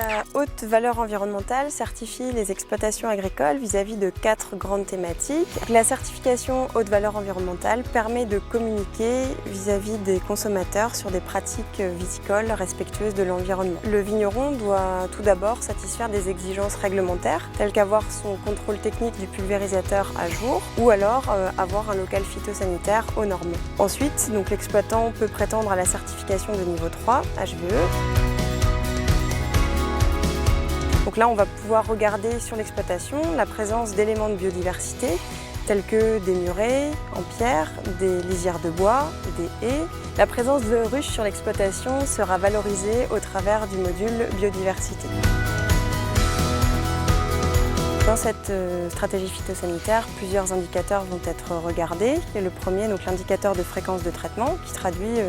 à haute valeur environnementale certifie les exploitations agricoles vis-à-vis de 4 grandes thématiques. La certification haute valeur environnementale permet de communiquer vis-à-vis des consommateurs sur des pratiques viticoles respectueuses de l'environnement. Le vigneron doit tout d'abord satisfaire des exigences réglementaires, telles qu'avoir son contrôle technique du pulvérisateur à jour ou alors avoir un local phytosanitaire aux normes. Ensuite, l'exploitant peut prétendre à la certification de niveau 3, HVE. Donc là, on va pouvoir regarder sur l'exploitation la présence d'éléments de biodiversité tels que des murets en pierre, des lisières de bois, des haies. La présence de ruches sur l'exploitation sera valorisée au travers du module biodiversité. Dans cette stratégie phytosanitaire, plusieurs indicateurs vont être regardés. Le premier, l'indicateur de fréquence de traitement, qui traduit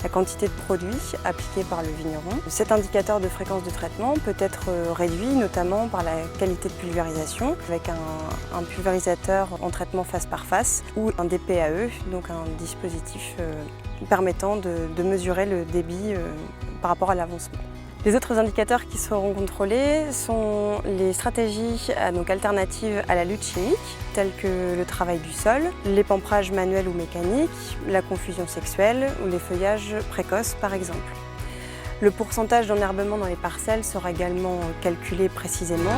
la quantité de produits appliqués par le vigneron. Cet indicateur de fréquence de traitement peut être réduit notamment par la qualité de pulvérisation, avec un pulvérisateur en traitement face par face ou un DPAE, donc un dispositif permettant de mesurer le débit par rapport à l'avancement. Les autres indicateurs qui seront contrôlés sont les stratégies alternatives à la lutte chimique, telles que le travail du sol, l'épampage manuel ou mécanique, la confusion sexuelle ou les feuillages précoces par exemple. Le pourcentage d'enherbement dans les parcelles sera également calculé précisément.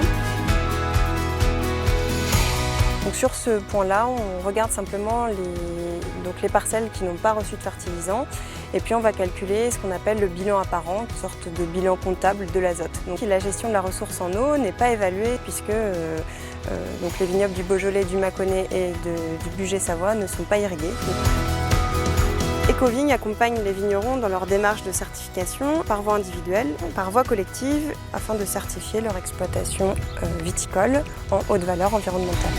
Donc sur ce point-là, on regarde simplement les parcelles qui n'ont pas reçu de fertilisant et puis on va calculer ce qu'on appelle le bilan apparent, une sorte de bilan comptable de l'azote. Donc la gestion de la ressource en eau n'est pas évaluée puisque les vignobles du Beaujolais, du Mâconnais et du Bugey-Savoie ne sont pas irrigués. Ecovigne accompagne les vignerons dans leur démarche de certification par voie individuelle, par voie collective, afin de certifier leur exploitation viticole en haute valeur environnementale.